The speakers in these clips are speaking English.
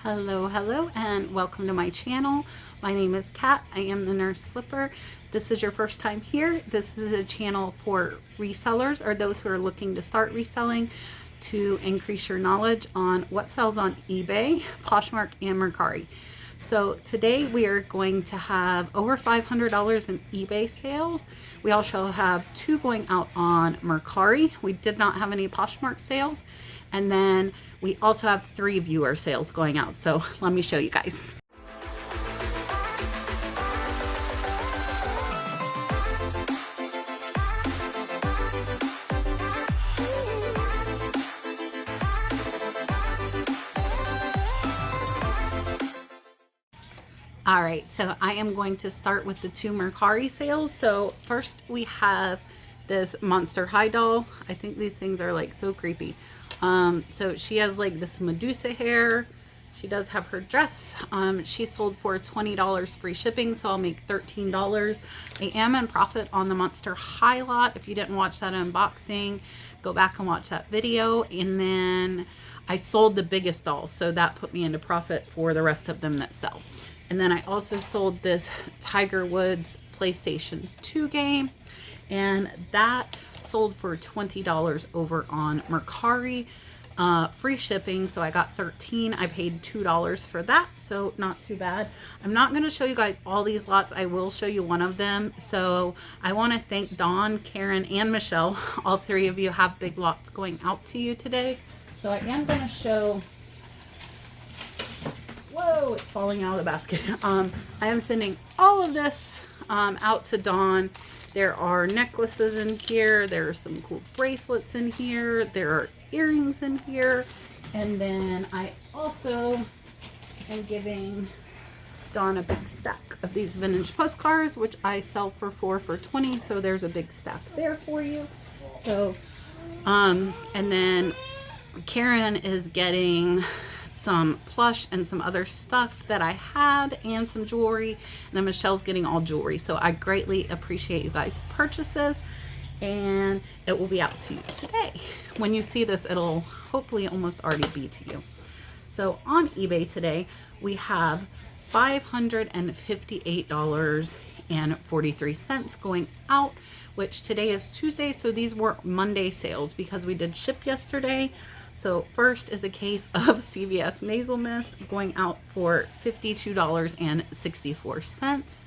Hello, and welcome to my channel. My name is Kat. I am the Nurse Flipper. This is your first time here. This is a channel for resellers or those who are looking to start reselling to increase your knowledge on what sells on eBay, Poshmark, and Mercari. So today we are going to have over $500 in eBay sales. We also have 2 going out on Mercari. We did not have any Poshmark sales. And then we also have 3 viewer sales going out. So let me show you guys. All right, so I am going to start with the 2 Mercari sales. So first we have this Monster High doll. I think these things are like so creepy. So she has like this Medusa hair. She does have her dress. She sold for $20 free shipping, so I'll make $13. I am in profit on the Monster High lot. If you didn't watch that unboxing, go back and watch that video. And then I sold the biggest doll, so that put me into profit for the rest of them that sell. And then I also sold this Tiger Woods PlayStation 2 game, and that sold for $20 over on Mercari. Free shipping, so I got $13. I paid $2 for that, so not too bad. I'm not going to show you guys all these lots. I will show you one of them. So I want to thank Dawn, Karen, and Michelle. All 3 of you have big lots going out to you today. So I am going to show... Whoa, it's falling out of the basket. I am sending all of this out to Dawn. There are necklaces in here. There are some cool bracelets in here. There are earrings in here. And then I also am giving Dawn a big stack of these vintage postcards, which I sell for 4 for $20. So there's a big stack there for you. So, and then Karen is getting some plush and some other stuff that I had and some jewelry, and then Michelle's getting all jewelry. So I greatly appreciate you guys' purchases, and it will be out to you today. When you see this, it'll hopefully almost already be to you. So on eBay today we have $558.43 going out, which today is Tuesday, so these were Monday sales because we did ship yesterday. So first is a case of CVS Nasal Mist going out for $52.64.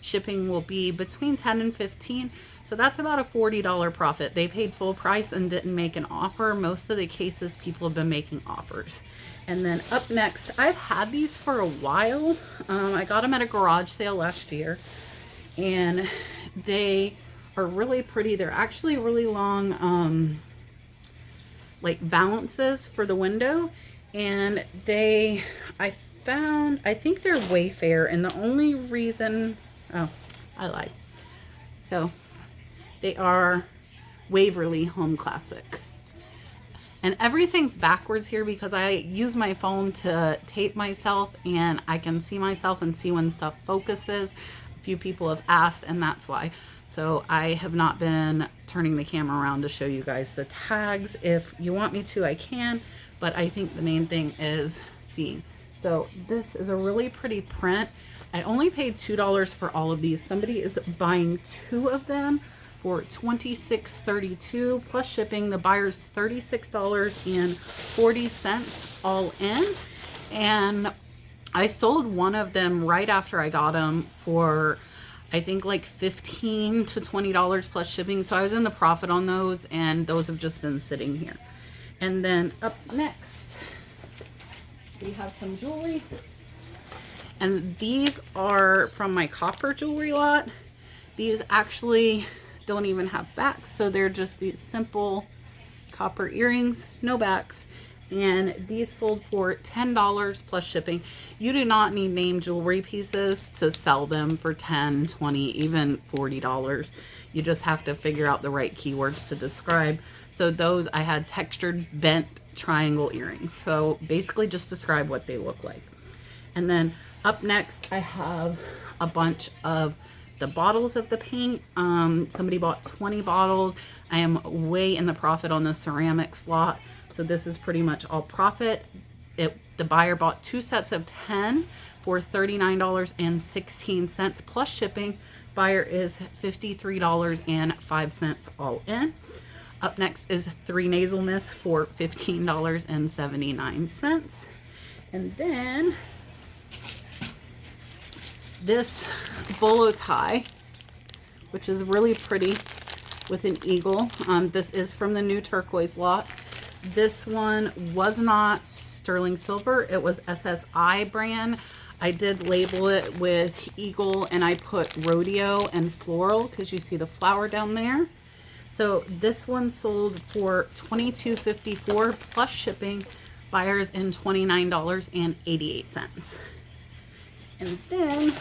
Shipping will be between $10 and $15. So that's about a $40 profit. They paid full price and didn't make an offer. Most of the cases people have been making offers. And then up next, I've had these for a while. I got them at a garage sale last year, and they are really pretty. They're actually really long, like valances for the window, and I think they're Wayfair, and the only reason, oh, I lied. So they are Waverly Home Classic. And everything's backwards here because I use my phone to tape myself, and I can see myself and see when stuff focuses. A few people have asked, and that's why. So I have not been turning the camera around to show you guys the tags. If you want me to, I can, but I think the main thing is seeing. So this is a really pretty print. I only paid $2 for all of these. Somebody is buying 2 of them for $26.32 plus shipping. The buyer's $36.40 all in. And I sold one of them right after I got them for, I think, like $15 to $20 plus shipping. So I was in the profit on those, and those have just been sitting here. And then up next, we have some jewelry. And these are from my copper jewelry lot. These actually don't even have backs. So they're just these simple copper earrings, no backs. And these sold for $10 plus shipping. You do not need name jewelry pieces to sell them for $10, $20, even $40. You just have to figure out the right keywords to describe. So those, I had textured bent triangle earrings. So basically just describe what they look like. And then up next, I have a bunch of the bottles of the paint. Somebody bought 20 bottles. I am way in the profit on the ceramic slot. So this is pretty much all profit. It The buyer bought 2 sets of 10 for $39.16 plus shipping. Buyer is $53.05 all in. Up next is 3 nasal mists for $15.79. And then this bolo tie, which is really pretty with an eagle. This is from the new turquoise lot. This one was not sterling silver. It was SSI brand. I did label it with eagle and I put rodeo and floral because you see the flower down there. So this one sold for $22.54 plus shipping. Buyers in $29.88. And then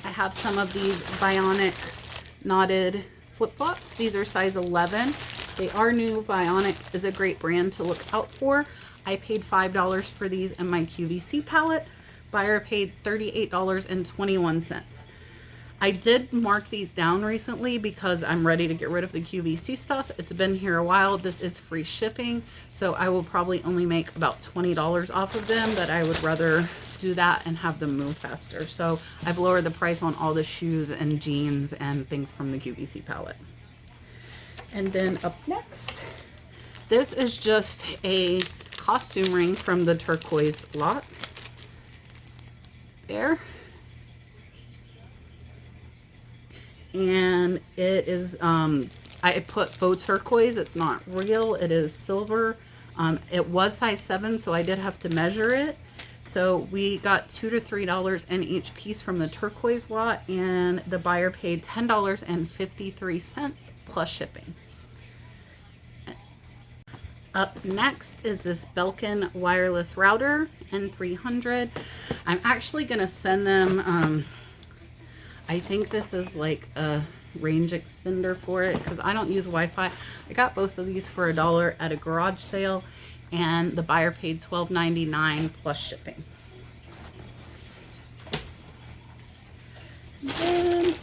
I have some of these Bionic knotted flip-flops. These are size 11. They are new. Bionic is a great brand to look out for. I paid $5 for these in my QVC palette. Buyer paid $38.21. I did mark these down recently because I'm ready to get rid of the QVC stuff. It's been here a while. This is free shipping, so I will probably only make about $20 off of them, but I would rather do that and have them move faster. So I've lowered the price on all the shoes and jeans and things from the QVC palette. And then up next, this is just a costume ring from the turquoise lot. There. And it is, I put faux turquoise. It's not real. It is silver. It was size 7, so I did have to measure it. So we got $2 to $3 in each piece from the turquoise lot, and the buyer paid $10.53 plus shipping. Up next is this Belkin wireless router N300. I'm actually going to send them, I think this is like a range extender for it because I don't use Wi-Fi. I got both of these for $1 at a garage sale, and the buyer paid $12.99 plus shipping. And then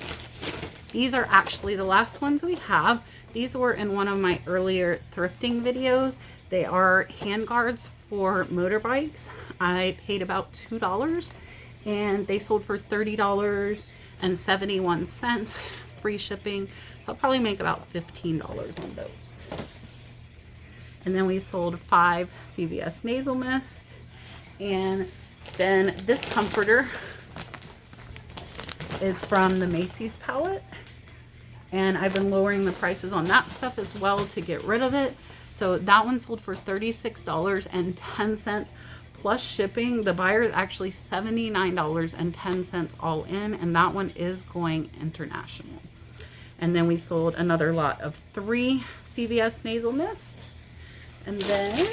these are actually the last ones we have. These were in one of my earlier thrifting videos. They are hand guards for motorbikes. I paid about $2 and they sold for $30.71 free shipping. So I'll probably make about $15 on those. And then we sold 5 CVS nasal mists. And then this comforter is from the Macy's palette. And I've been lowering the prices on that stuff as well to get rid of it. So that one sold for $36.10 plus shipping. The buyer is actually $79.10 all in, and that one is going international. And then we sold another lot of 3 CVS nasal mists. And then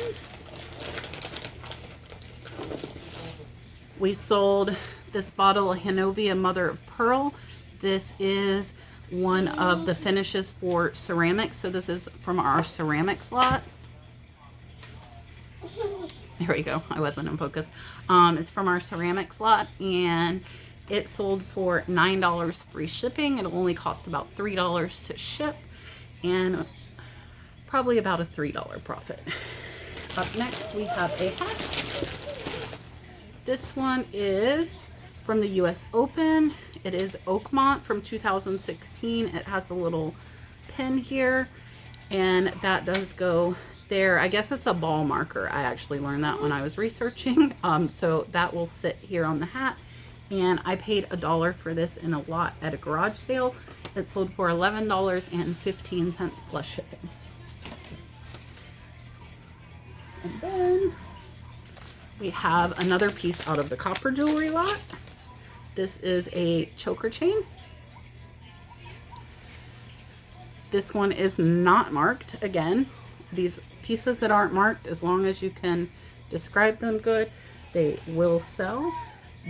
we sold this bottle of Hanovia Mother of Pearl. This is one of the finishes for ceramics. So this is from our ceramics lot. There we go. I wasn't in focus. It's from our ceramics lot, and it sold for $9 free shipping. It'll only cost about $3 to ship, and probably about a $3 profit. Up next, we have a hat. This one is from the US Open. It is Oakmont from 2016. It has a little pin here, and that does go there. I guess it's a ball marker. I actually learned that when I was researching. So that will sit here on the hat. And I paid $1 for this in a lot at a garage sale. It sold for $11.15 plus shipping. And then we have another piece out of the copper jewelry lot. This is a choker chain. This one is not marked. Again, these pieces that aren't marked, as long as you can describe them good, they will sell.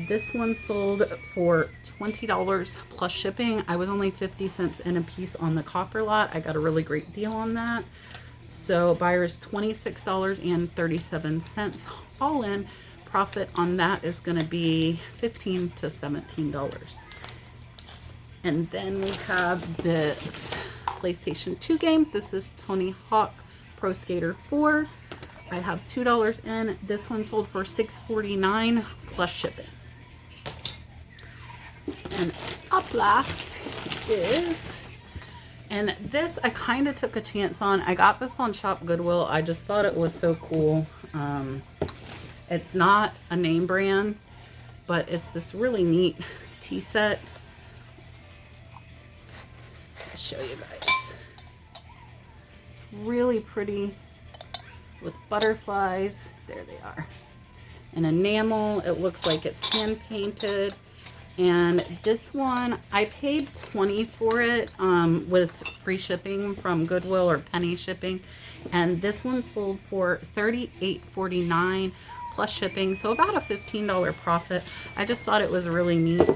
This one sold for $20 plus shipping. I was only 50 cents in a piece on the copper lot. I got a really great deal on that. So buyers $26.37 all in. Profit on that is going to be $15 to $17. And then we have this PlayStation 2 game. This is Tony Hawk Pro Skater 4. I have $2 in. This one sold for $6.49 plus shipping. And up last is, and this I kind of took a chance on. I got this on Shop Goodwill. I just thought it was so cool. It's not a name brand, but it's this really neat tea set. I'll show you guys. It's really pretty with butterflies. There they are. And enamel. It looks like it's hand painted. And this one, I paid $20 for it with free shipping from Goodwill or penny shipping. And this one sold for $38.49 plus shipping, so about a $15 profit. I just thought it was really neat.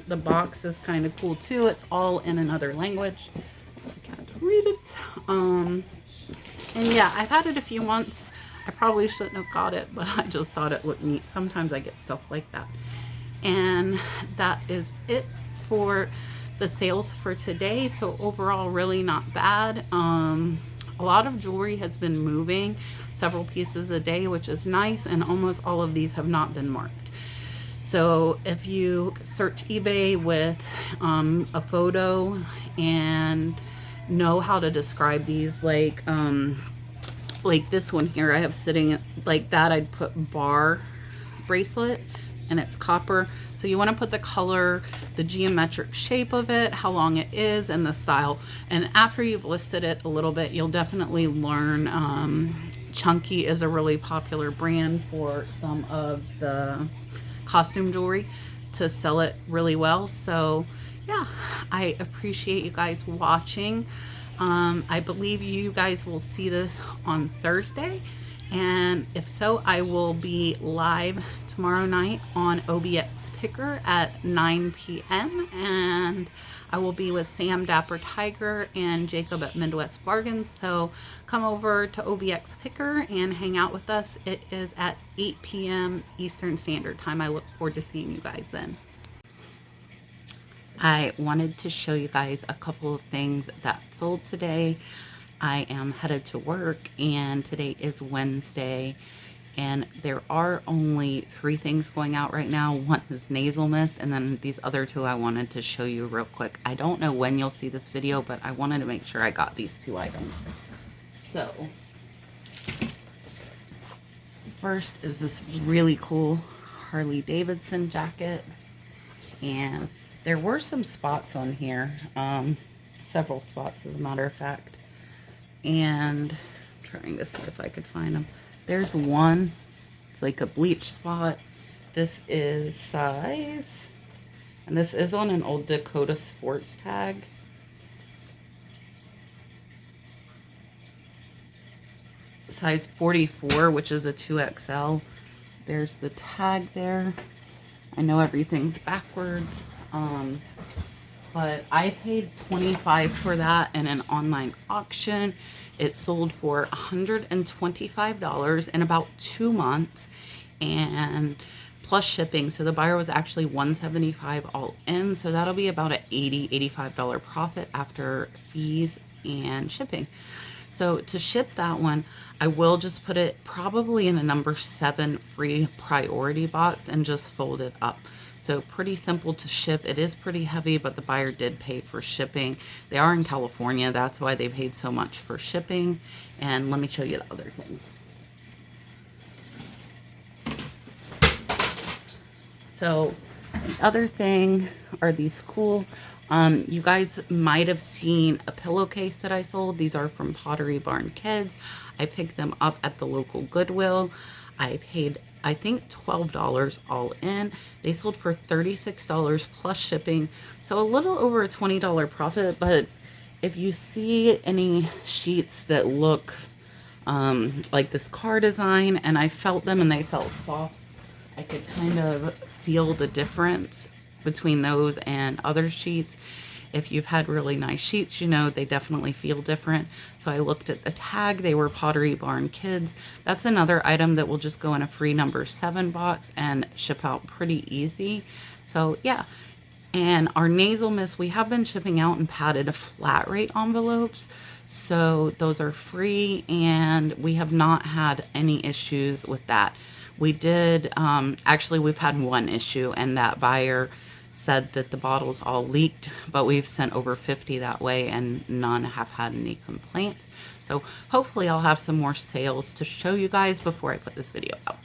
The box is kind of cool too. It's all in another language. I can't read it. And yeah, I've had it a few months. I probably shouldn't have got it, but I just thought it looked neat. Sometimes I get stuff like that. And that is it for the sales for today. So overall, really not bad. A lot of jewelry has been moving several pieces a day, which is nice, and almost all of these have not been marked. So if you search eBay with a photo and know how to describe these, like this one here I have sitting like that, I'd put bar bracelet, and it's copper. So you want to put the color, the geometric shape of it, how long it is, and the style. And after you've listed it a little bit, you'll definitely learn. Chunky is a really popular brand for some of the costume jewelry to sell it really well. So yeah, I appreciate you guys watching. I believe you guys will see this on Thursday. And if so, I will be live tomorrow night on OBX Picker at 9 p.m. And I will be with Sam Dapper Tiger and Jacob at Midwest Bargains. So come over to OBX Picker and hang out with us. It is at 8 p.m. Eastern Standard Time. I look forward to seeing you guys then. I wanted to show you guys a couple of things that sold today. I am headed to work, and today is Wednesday, and there are only 3 things going out right now. One is nasal mist, and then these other 2 I wanted to show you real quick. I don't know when you'll see this video, but I wanted to make sure I got these 2 items. So first is this really cool Harley Davidson jacket, and there were some spots on here, several spots as a matter of fact. And I'm trying to see if I could find them. There's one. It's like a bleach spot. This is size, and this is on an old Dakota Sports tag. Size 44, which is a 2XL. There's the tag there. I know everything's backwards. But I paid $25 for that in an online auction. It sold for $125 in about 2 months, and plus shipping. So the buyer was actually $175 all in. So that'll be about an $85 profit after fees and shipping. So to ship that one, I will just put it probably in a number 7 free priority box and just fold it up. So pretty simple to ship. It is pretty heavy, but the buyer did pay for shipping. They are in California. That's why they paid so much for shipping. And let me show you the other thing. So the other thing are these cool, you guys might have seen a pillowcase that I sold. These are from Pottery Barn Kids. I picked them up at the local Goodwill. I paid, I think, $12 all in. They sold for $36 plus shipping, so a little over a $20 profit. But if you see any sheets that look like this car design, and I felt them and they felt soft, I could kind of feel the difference between those and other sheets. If you've had really nice sheets, you know they definitely feel different. So I looked at the tag. They were Pottery Barn Kids. That's another item that will just go in a free number 7 box and ship out pretty easy. So yeah. And our nasal mist, we have been shipping out in padded flat rate envelopes. So those are free, and we have not had any issues with that. We did, actually we've had one issue, and that buyer said that the bottles all leaked, but we've sent over 50 that way and none have had any complaints. So hopefully I'll have some more sales to show you guys before I put this video out.